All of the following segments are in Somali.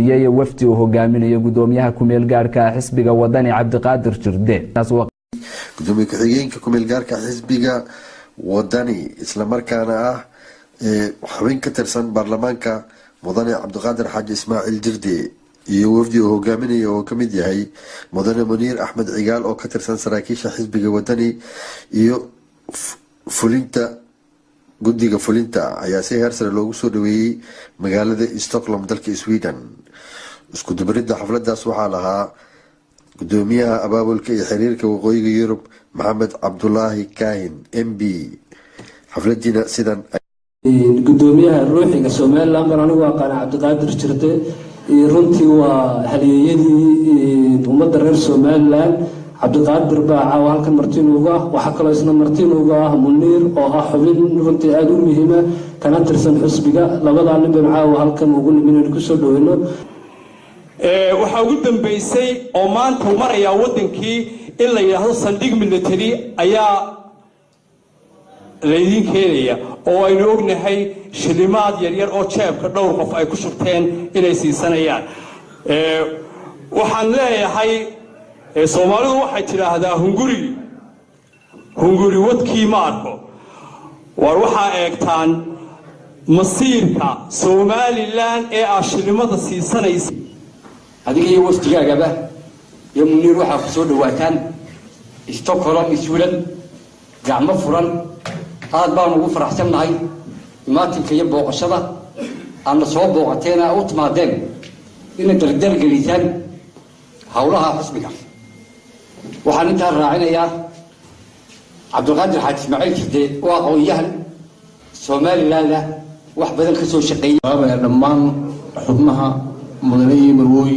iyo wafdi uu hogaaminayo gudoomiyaha kumeel gaarka xisbiga wadani Cabdiqaadir Jirde gudoomiye ku-xigeenka kumeel gaarka xisbiga wadani isla markaana ah xubin ka tirsan baarlamaanka mudane Cabdiqaadir Xaaji Ismaaciil Jirde iyo wafdi uu hogaaminayo oo kamid yahay mudane Muniir Axmed Cigaal oo ka tirsan saraakiisha xisbiga wadani iyo fulinta guddiga fulinta ayaa si heer sare loogu soo dhaweeyay magaalada Stockholm dalka Sweden. isku dubaridda xafladaas waxaa lahaa gudoomiyaha abaabulka iyo xiriirka waqooyiga Yurub Maxamed Cabdullaahi Kaahin MB. xafladina sidan gudoomiyaha ruuxiga Soomaaliland anigu aqaan Cabdiqaadir Jirde runtii waa halyeeyadii ummadda reer Soomaaliland. Cabdiqaadir baa halkan martinuuga waxa kale isna martinuuga Muniir oo ah xubin runtii aad u muhiim ah kana tirsan xisbiga labada nin baa halkan ugu nimin ku soo dhaweeyno waxa ugu dambeysay oo maanta maraya wadankii in la yiraahdo saldhig military ayaa leedin keenaya oo aynu ognahay shilimaad yar yar oo jeebka dhowr qof ay ku shubteen inay siisanayaan waxaan leeyahay Soomaalidu waxay tiraahdaa hunguri wadkii ma arko war waxa eegtaan masiirka Soomaaliland ee ashlimada siisanaysa adiga iyo waftigaagaba iyo Muniir waxa ku soo dhawaataan Stockholm Sweden gacmo furan aad baan ugu faraxsanahay maatinka iyo booqashada aan soo booqateena u timaadeen inay dardar gelisaan hawlaha xisbiga waxaan inta raacinayaa Cabdiqaadir Xaaji Ismaaciil Jirde waa aqoonyahan Soomaaliland wax badan ka soo shaqeeyay dhammaan xubnaha mudane marwooy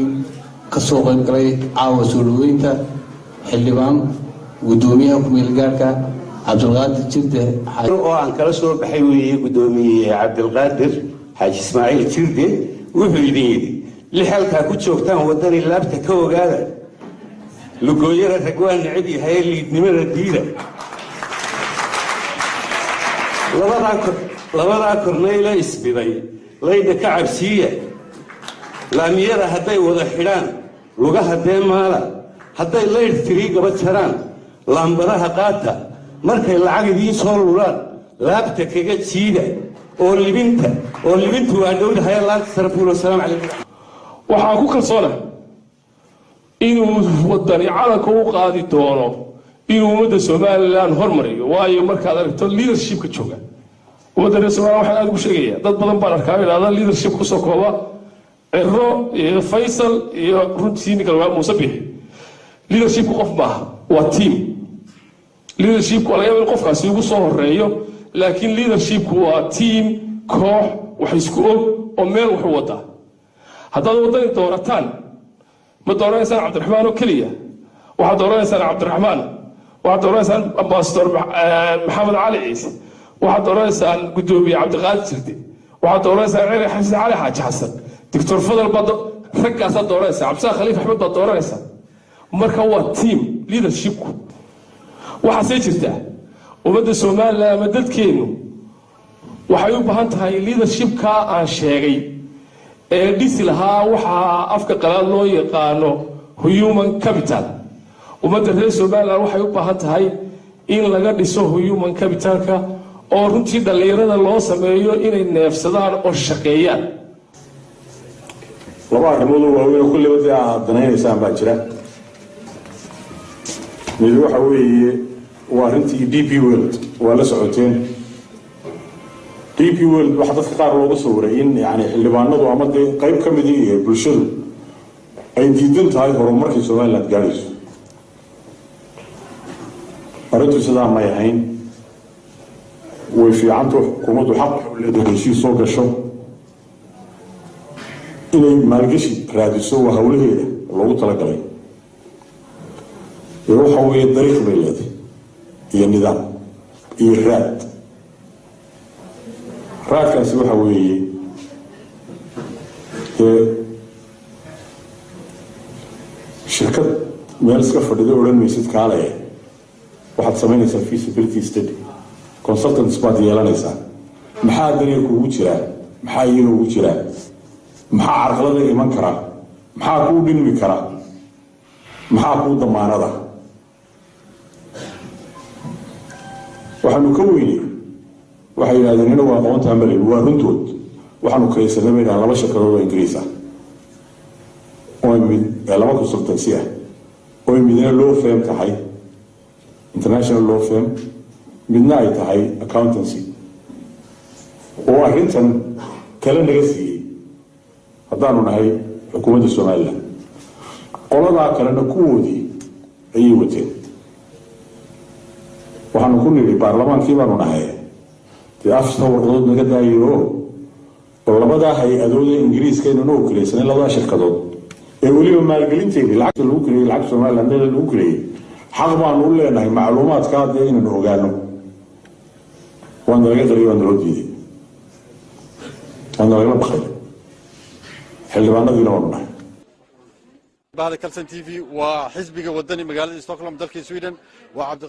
ka soo qayb galay caawa soo dhaweynta xildhibaan gudoomiyaha kumeel gaarka Cabdiqaadir Jirde oo aan kala soo baxay weeyay gudoomiye Cabdiqaadir Xaaji Ismaaciil Jirde wuxuu yidhi lixalka ku joogtaan wadani laabta ka ogaada lugooyada ragwaan nacib yahay liidnimada diida labada korneyla isbiday layda ka cabsiya laamiyada hadday wada xidhaan lugaha deemaala hadday layd tirii gaba jaraan laambadaha qaata markay lacag idiin soo lulaan laabta kaga jiida oo libintu waa dhowdahay laanta sarfuul wasalaam calaykum waxaan ku kalsoonahay inuu wadani calanka u qaadi doono inuu ummadda Soomaaliland hormariyo waayo markaad aragto leadershipka jooga ummadda Soomaaliland waxa aad ugu sheegaya dad badan baan arkaa ilaa leadership ku soo kooba Erro iyo Faisal iyo runtii ninka waa Muuse Biixi leadership qof baa waa team leadership wala yaabin qofkaasi ugu soo horeeyo laakiin leadership waa team koox wax isku og oo meel wax wada haddaad wadani doorataan ma dooraysaan Cabdiraxmaan oo kaliya waxaad dooraysaan Cabdiraxmaan waxaad dooraysaan ambassador Maxamed Cali Ciise waxaad dooraysaan gudoomiye Cabdiqaadir Jirde waxaad dooraysaan Cali Xaaji Xasan Dr. Fadal Bado raggaas dooraysaan Cabdi Khaliif Axmed baa dooraysaan marka waa team leadership waxa sii jirta ummadda Soomaaliland ama dadkeenu waxay u baahan tahay leadership-ka aan sheegay ee dhisi lahaa waxa afka qalaad loo yaqaano human capital ummadda reer Soomaaliland waxay u baahan tahay in laga dhiso human capital-ka oo runtii dhalinyarada loo sameeyo inay neefsadaan oo shaqeeyaan laba arrimood oo waaweyn kulli wada danaynaysan baa jira mid waxa weeye waa runtii DP World waa la socoteen DP World waxa dadka qaar looga soo waray in yani xildhibaanadu ama qayb ka mid ah bulshadu ay diidan tahay horumarka Soomaaliland gaarayso arrintu sidaa ma yahayn way fiicanto xukuumaddu xaq u leedahay heshiis soo gasho inay maalgashi raadiso waa hawlaheeda loogu talagalay waxa weeye dariiq bay leedahay iyo nidaam iyo raadkaasi waxa weeye shirkad meel iska fadhida odhan maysid kaale waxaad samaynaysaa feasibility study consultants baad yeelanaysaa maxaa daniga kuugu jiraa maxaa iyaga ugu jiraa maxaa carqalada iman kara, maxaa kuu dhinmi kara, maxaa kuu damaanada. waxaanu ka weynay waxay yidhahdeen inagu aqoonta amalin waa runtood. waxaanu kaysanay bay dhahaan 2 shirkadood oo Ingiriis ah oo mid 2 consultancy ah oo midna law firm tahay international law firm, midna ay tahay accountancy, oo arrintan kala naga siiyey haddaanu nahay xukuumadda Soomaaliland. qoladaa kalena kuwoodii ayay wateen. waxaanu ku nidhi baarlamaankii baanu nahay dee 4 warqadood naga daayo oo labadaa hay-adooda Ingiriiskaynu noo kiraysanay 2 shirkadood ee weliba maalgelinteedii lacagta lagu kirayay, lacagta Soomaaliland lagu kirayay, xaq baanu u leenahay macluumaadka hadda inaynu ogaano. waan laga qariyay, waan loo diiday, waan laga baqay. xildhibaanadiina waanu nahay. بعد كلسن تي في وحزب ودني مقالة ستوكهولم دلك سويدن وعبد